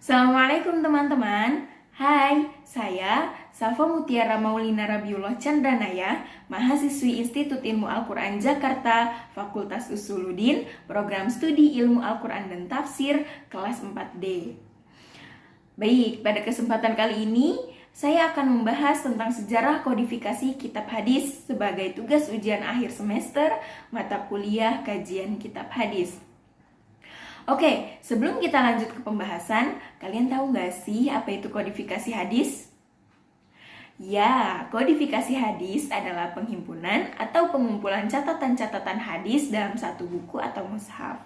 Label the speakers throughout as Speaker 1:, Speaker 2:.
Speaker 1: Assalamualaikum teman-teman. Hai, saya Safa Mutiara Maulina Rabiullah Chandranaya, mahasiswi Institut Ilmu Al-Quran Jakarta, Fakultas Usuluddin, Program Studi Ilmu Al-Quran dan Tafsir, kelas 4D. Baik, pada kesempatan kali ini, saya akan membahas tentang sejarah kodifikasi kitab hadis sebagai tugas ujian akhir semester mata kuliah kajian kitab hadis. Oke, sebelum kita lanjut ke pembahasan, kalian tahu nggak sih apa itu kodifikasi hadis? Ya, kodifikasi hadis adalah penghimpunan atau pengumpulan catatan-catatan hadis dalam satu buku atau mushaf.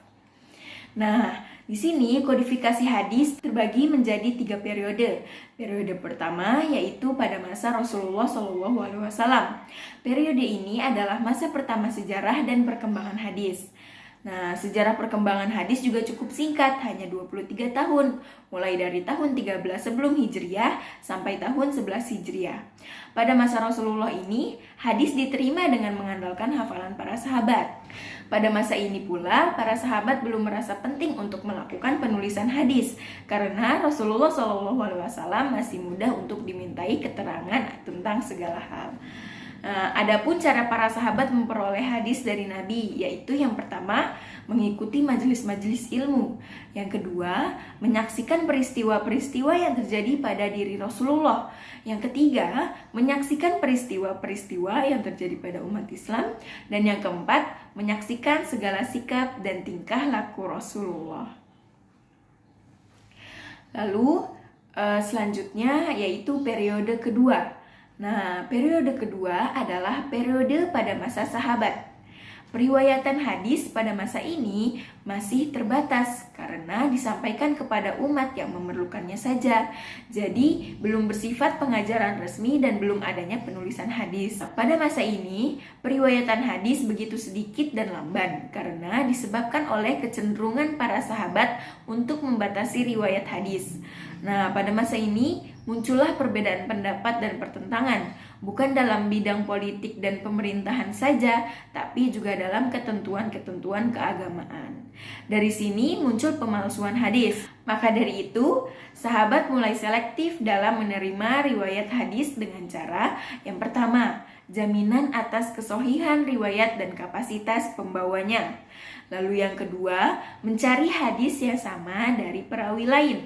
Speaker 1: Nah, di sini kodifikasi hadis terbagi menjadi 3 periode. Periode pertama yaitu pada masa Rasulullah SAW. Periode ini adalah masa pertama sejarah dan perkembangan hadis. Nah, sejarah perkembangan hadis juga cukup singkat, hanya 23 tahun, mulai dari tahun 13 sebelum Hijriah sampai tahun 11 Hijriah. Pada masa Rasulullah ini, hadis diterima dengan mengandalkan hafalan para sahabat. Pada masa ini pula, para sahabat belum merasa penting untuk melakukan penulisan hadis, karena Rasulullah SAW masih mudah untuk dimintai keterangan tentang segala hal. Adapun cara para sahabat memperoleh hadis dari Nabi, yaitu yang pertama, mengikuti majelis-majelis ilmu. Yang kedua, menyaksikan peristiwa-peristiwa yang terjadi pada diri Rasulullah. Yang ketiga, menyaksikan peristiwa-peristiwa yang terjadi pada umat Islam. Dan yang keempat, menyaksikan segala sikap dan tingkah laku Rasulullah. Lalu, selanjutnya yaitu periode kedua. Nah, periode kedua adalah periode pada masa sahabat. Periwayatan hadis pada masa ini masih terbatas karena disampaikan kepada umat yang memerlukannya saja. Jadi, belum bersifat pengajaran resmi dan belum adanya penulisan hadis. Pada masa ini, periwayatan hadis begitu sedikit dan lamban karena disebabkan oleh kecenderungan para sahabat untuk membatasi riwayat hadis. Nah, pada masa ini muncullah perbedaan pendapat dan pertentangan, bukan dalam bidang politik dan pemerintahan saja, tapi juga dalam ketentuan-ketentuan keagamaan. Dari sini muncul pemalsuan hadis. Maka dari itu, sahabat mulai selektif dalam menerima riwayat hadis dengan cara yang pertama, jaminan atas kesohihan riwayat dan kapasitas pembawanya. Lalu yang kedua, mencari hadis yang sama dari perawi lain.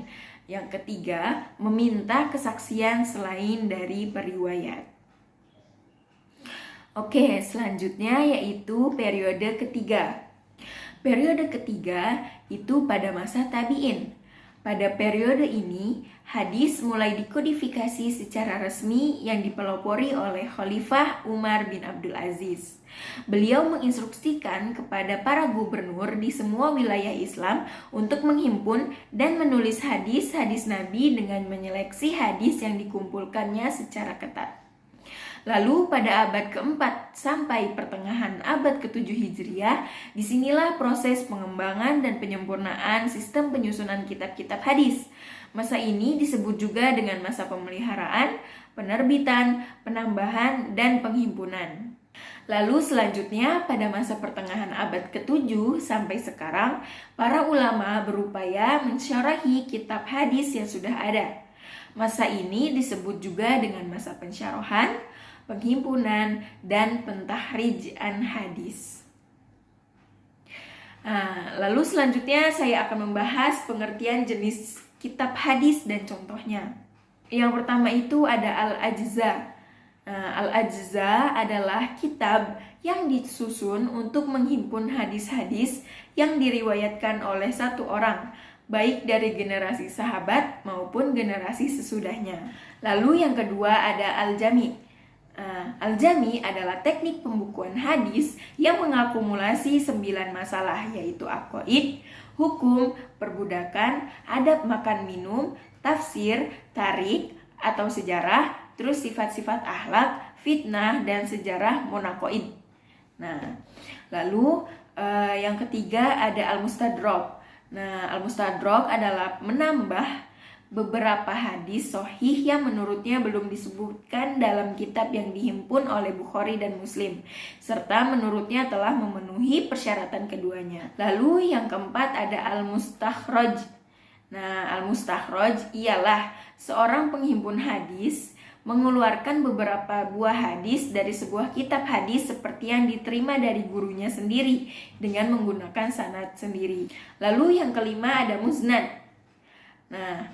Speaker 1: Yang ketiga, meminta kesaksian selain dari periwayat. Oke, selanjutnya yaitu periode ketiga. Periode ketiga itu pada masa tabi'in. Pada periode ini, hadis mulai dikodifikasi secara resmi yang dipelopori oleh Khalifah Umar bin Abdul Aziz. Beliau menginstruksikan kepada para gubernur di semua wilayah Islam untuk menghimpun dan menulis hadis-hadis Nabi dengan menyeleksi hadis yang dikumpulkannya secara ketat. Lalu pada abad keempat sampai pertengahan abad ke-7 Hijriah, disinilah proses pengembangan dan penyempurnaan sistem penyusunan kitab-kitab hadis. Masa ini disebut juga dengan masa pemeliharaan, penerbitan, penambahan, dan penghimpunan. Lalu selanjutnya pada masa pertengahan abad ke-7 sampai sekarang, para ulama berupaya mensyarahi kitab hadis yang sudah ada. Masa ini disebut juga dengan masa pensyarahan, penghimpunan, dan pentahrijan hadis. Lalu selanjutnya saya akan membahas pengertian jenis kitab hadis dan contohnya. Yang pertama itu ada Al-Ajza. Al-Ajza adalah kitab yang disusun untuk menghimpun hadis-hadis yang diriwayatkan oleh satu orang, baik dari generasi sahabat maupun generasi sesudahnya. Lalu yang kedua ada Al-Jami. Al-Jami adalah teknik pembukuan hadis yang mengakumulasi 9 masalah, yaitu aqaid, hukum, perbudakan, adab makan minum, tafsir, tarik atau sejarah, terus sifat-sifat akhlak, fitnah, dan sejarah monaqaid. Nah, lalu yang ketiga ada Al-Mustadrak. Nah, Al-Mustadrak adalah menambah beberapa hadis sahih yang menurutnya belum disebutkan dalam kitab yang dihimpun oleh Bukhari dan Muslim, serta menurutnya telah memenuhi persyaratan keduanya. Lalu yang keempat ada Al-Mustakhraj. Nah, al-mustakhraj ialah seorang penghimpun hadis mengeluarkan beberapa buah hadis dari sebuah kitab hadis seperti yang diterima dari gurunya sendiri dengan menggunakan sanad sendiri. Lalu yang kelima ada musnad. Nah,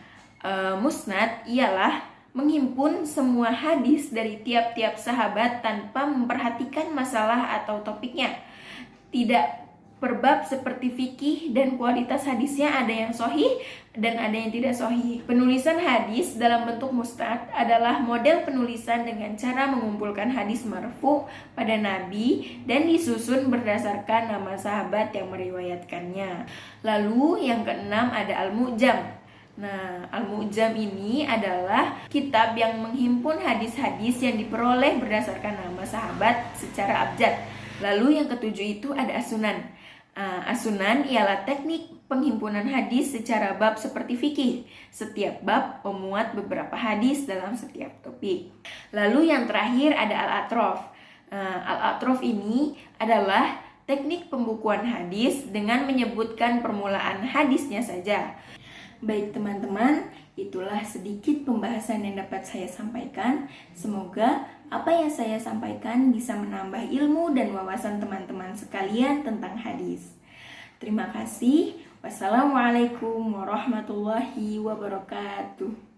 Speaker 1: musnad ialah menghimpun semua hadis dari tiap-tiap sahabat tanpa memperhatikan masalah atau topiknya. Tidak per bab seperti fikih dan kualitas hadisnya ada yang sahih dan ada yang tidak sahih. Penulisan hadis dalam bentuk musnad adalah model penulisan dengan cara mengumpulkan hadis marfu pada Nabi dan disusun berdasarkan nama sahabat yang meriwayatkannya. Lalu yang keenam ada al-mu'jam. Nah, al-mu'jam ini adalah kitab yang menghimpun hadis-hadis yang diperoleh berdasarkan nama sahabat secara abjad. Lalu yang ketujuh itu ada as-sunan. As-sunan ialah teknik penghimpunan hadis secara bab seperti fikih. Setiap bab memuat beberapa hadis dalam setiap topik. Lalu yang terakhir ada al-atrof. Al-atrof ini adalah teknik pembukuan hadis dengan menyebutkan permulaan hadisnya saja. Baik teman-teman, itulah sedikit pembahasan yang dapat saya sampaikan. Semoga apa yang saya sampaikan bisa menambah ilmu dan wawasan teman-teman sekalian tentang hadis. Terima kasih. Wassalamualaikum warahmatullahi wabarakatuh.